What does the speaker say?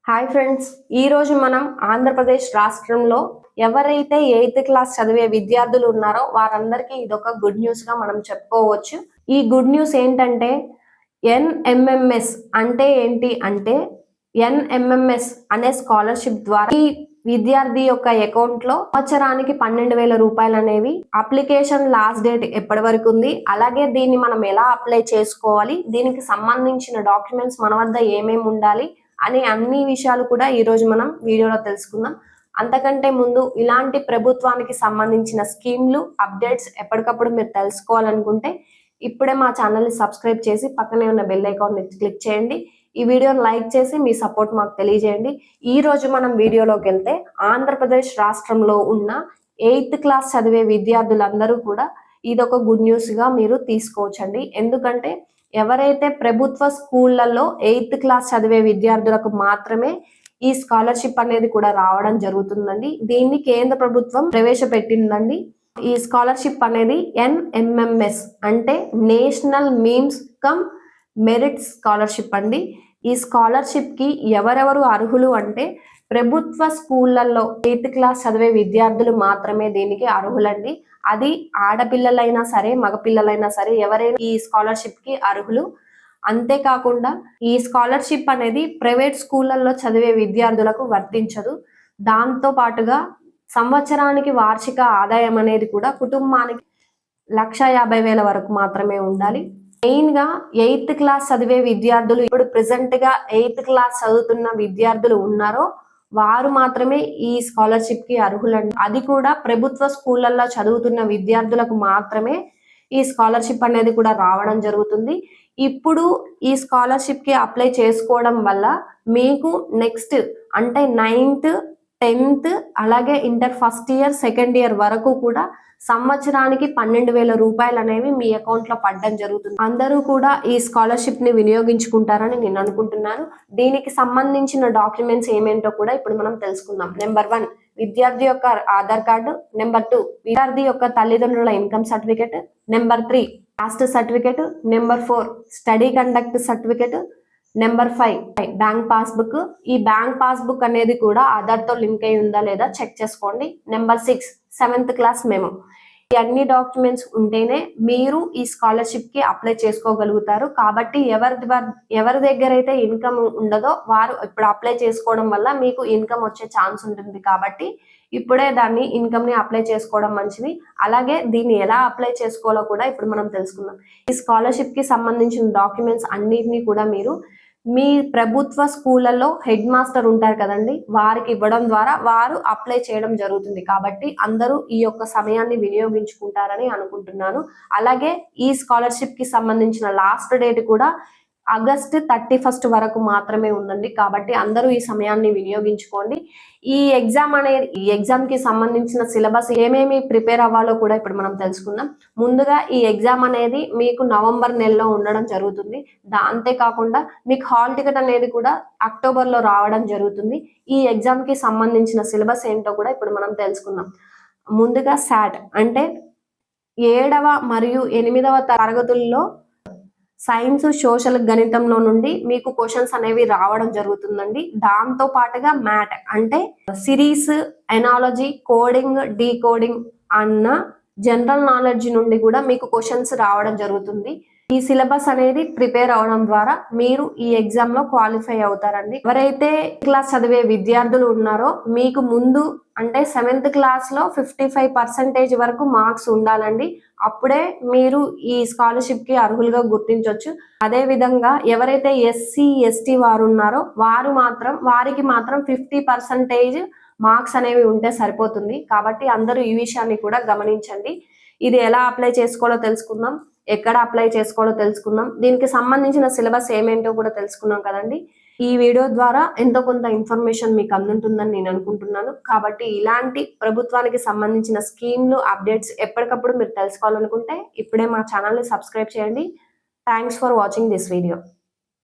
Hi friends, ఈ రోజు మనం ఆంధ్రప్రదేశ్ రాష్ట్రంలో ఎవరైతే 8th క్లాస్ చదివే విద్యార్థులు ఉన్నారో వారందరికీ ఇదొక గుడ్ న్యూస్ గా మనం చెప్పుకోవచ్చు. ఈ గుడ్ న్యూస్ ఏంటంటే ఎన్ఎంఎంఎస్ అంటే ఏంటి అంటే ఎన్ఎంఎంఎస్ అనే స్కాలర్షిప్ ద్వారా ఈ విద్యార్థి యొక్క అకౌంట్ లో సంవత్సరానికి 12,000 రూపాయలు అనేవి అప్లికేషన్ లాస్ట్ డేట్ ఎప్పటి వరకు ఉంది, అలాగే దీన్ని మనం ఎలా అప్లై చేసుకోవాలి, దీనికి సంబంధించిన డాక్యుమెంట్స్ మన వద్ద ఏమేమి ఉండాలి అనే అన్ని విషయాలు కూడా ఈ రోజు మనం వీడియోలో తెలుసుకుందాం. అంతకంటే ముందు ఇలాంటి ప్రభుత్వానికి సంబంధించిన స్కీమ్లు అప్డేట్స్ ఎప్పటికప్పుడు మీరు తెలుసుకోవాలనుకుంటే ఇప్పుడే మా ఛానల్ని సబ్స్క్రైబ్ చేసి పక్కనే ఉన్న బెల్ ఐకాన్ని క్లిక్ చేయండి. ఈ వీడియోని లైక్ చేసి మీ సపోర్ట్ మాకు తెలియజేయండి. ఈ రోజు మనం వీడియోలోకి వెళ్తే ఆంధ్రప్రదేశ్ రాష్ట్రంలో ఉన్న 8th క్లాస్ చదివే విద్యార్థులందరూ కూడా ఇదొక గుడ్ న్యూస్ గా మీరు తీసుకోవచ్చండి. ఎందుకంటే ఎవరైతే ప్రభుత్వ స్కూళ్లలో 8th క్లాస్ చదివే విద్యార్థులకు మాత్రమే ఈ స్కాలర్షిప్ అనేది కూడా రావడం జరుగుతుందండి. దీన్ని కేంద్ర ప్రభుత్వం ప్రవేశపెట్టిందండి. ఈ స్కాలర్షిప్ అనేది ఎన్ఎంఎంఎస్ అంటే national memes come merit scholarship అండి. ఈ స్కాలర్షిప్ కి ఎవరెవరు అర్హులు అంటే ప్రభుత్వ స్కూళ్లలో 8th క్లాస్ చదివే విద్యార్థులు మాత్రమే దీనికి అర్హులండి. అది ఆడపిల్లలైనా సరే మగపిల్లలైనా సరే ఎవరైనా ఈ స్కాలర్షిప్ కి అర్హులు. అంతేకాకుండా ఈ స్కాలర్షిప్ అనేది ప్రైవేట్ స్కూళ్లలో చదివే విద్యార్థులకు వర్తించదు. దాంతో పాటుగా సంవత్సరానికి వార్షిక ఆదాయం అనేది కూడా కుటుంబానికి 1,50,000 వరకు మాత్రమే ఉండాలి. మెయిన్ గా 8th క్లాస్ చదివే విద్యార్థులు ఇప్పుడు ప్రెసెంట్ గా 8th క్లాస్ చదువుతున్న విద్యార్థులు ఉన్నారో వారు మాత్రమే ఈ స్కాలర్షిప్ కి అర్హులండి. అది కూడా ప్రభుత్వ స్కూళ్లలో చదువుతున్న విద్యార్థులకు మాత్రమే ఈ స్కాలర్షిప్ అనేది కూడా రావడం జరుగుతుంది. ఇప్పుడు ఈ స్కాలర్షిప్ కి అప్లై చేసుకోవడం వల్ల మీకు నెక్స్ట్ అంటే 9th 10th అలాగే inter first year second year వరకు కూడా సంవత్సరానికి 12,000 రూపాయలు అనేవి మీ అకౌంట్ లో పడడం జరుగుతుంది. అందరూ కూడా ఈ స్కాలర్షిప్ ని వినియోగించుకుంటారని నేను అనుకుంటున్నాను. దీనికి సంబంధించిన డాక్యుమెంట్స్ ఏమేంటో కూడా ఇప్పుడు మనం తెలుసుకుందాం. నెంబర్ 1 విద్యార్థి యొక్క ఆధార్ కార్డు, నెంబర్ 2 విద్యార్థి యొక్క తల్లిదండ్రుల income certificate, number 3 cost certificate, number 4 study conduct certificate, number 5 bank passbook. ఈ బ్యాంక్ పాస్బుక్ అనేది కూడా ఆధార్ తో లింక్ అయి ఉందా లేదా చెక్ చేసుకోండి. Number 6 7th class memo. ఈ అన్ని డాక్యుమెంట్స్ ఉంటేనే మీరు ఈ స్కాలర్షిప్ కి అప్లై చేసుకోగలుగుతారు. కాబట్టి ఎవరి దగ్గర అయితే ఇన్కమ్ ఉండదో వారు ఇప్పుడు అప్లై చేసుకోవడం వల్ల మీకు ఇన్కమ్ వచ్చే ఛాన్స్ ఉంటుంది. కాబట్టి ఇప్పుడే దాన్ని ఇన్కమ్ ని అప్లై చేసుకోవడం మంచిది. అలాగే దీన్ని ఎలా అప్లై చేసుకోవాలో కూడా ఇప్పుడు మనం తెలుసుకుందాం. ఈ స్కాలర్షిప్ కి సంబంధించిన డాక్యుమెంట్స్ అన్నిటినీ కూడా మీరు మీ ప్రభుత్వ స్కూళ్ళల్లో హెడ్ మాస్టర్ ఉంటారు కదండి, వారికి ఇవ్వడం ద్వారా వారు అప్లై చేయడం జరుగుతుంది. కాబట్టి అందరూ ఈ యొక్క సమయాన్ని వినియోగించుకుంటారని అనుకుంటున్నాను. అలాగే ఈ స్కాలర్షిప్ కి సంబంధించిన లాస్ట్ డేట్ కూడా ఆగస్ట్ 31 వరకు మాత్రమే ఉందండి. కాబట్టి అందరూ ఈ సమయాన్ని వినియోగించుకోండి. ఈ ఎగ్జామ్ కి సంబంధించిన సిలబస్ ఏమేమి ప్రిపేర్ అవ్వాలో కూడా ఇప్పుడు మనం తెలుసుకుందాం. ముందుగా ఈ ఎగ్జామ్ అనేది మీకు నవంబర్ నెలలో ఉండడం జరుగుతుంది. అంతేకాకుండా మీకు హాల్ టికెట్ అనేది కూడా అక్టోబర్ లో రావడం జరుగుతుంది. ఈ ఎగ్జామ్ కి సంబంధించిన సిలబస్ ఏంటో కూడా ఇప్పుడు మనం తెలుసుకుందాం. ముందుగా సాట్ అంటే 7వ మరియు 8వ తరగతుల్లో సైన్స్ సోషల్ గణితంలో నుండి మీకు క్వశ్చన్స్ అనేవి రావడం జరుగుతుందండి. దాంతో పాటుగా మ్యాట్ అంటే సిరీస్, ఎనాలజీ, కోడింగ్, డీకోడింగ్ అన్న జనరల్ నాలెడ్జ్ నుండి కూడా మీకు క్వశ్చన్స్ రావడం జరుగుతుంది. ఈ సిలబస్ అనేది ప్రిపేర్ అవడం ద్వారా మీరు ఈ ఎగ్జామ్ లో క్వాలిఫై అవుతారండి. ఎవరైతే క్లాస్ చదివే విద్యార్థులు ఉన్నారో మీకు ముందు అంటే 7th క్లాస్ లో 55% వరకు మార్క్స్ ఉండాలండి. అప్పుడే మీరు ఈ స్కాలర్షిప్ కి అర్హులుగా గుర్తించవచ్చు. అదే విధంగా ఎవరైతే SC ST వారు ఉన్నారో వారికి మాత్రం 50% మార్క్స్ అనేవి ఉంటే సరిపోతుంది. కాబట్టి అందరూ ఈ విషయాన్ని కూడా గమనించండి. ఇది ఎలా అప్లై చేసుకోవాలో తెలుసుకుందాం, ఎక్కడ అప్లై చేసుకోవాలో తెలుసుకుందాం. దీనికి సంబంధించిన సిలబస్ ఏమేంటో కూడా తెలుసుకున్నాం కదండి. ఈ వీడియో ద్వారా ఎంతో కొంత ఇన్ఫర్మేషన్ మీకు అందుతుందని నేను అనుకుంటున్నాను. కాబట్టి ఇలాంటి ప్రభుత్వానికి సంబంధించిన స్కీమ్లు అప్డేట్స్ ఎప్పటికప్పుడు మీరు తెలుసుకోవాలనుకుంటే ఇప్పుడే మా ఛానల్ని సబ్స్క్రైబ్ చేయండి. Thanks for watching this video.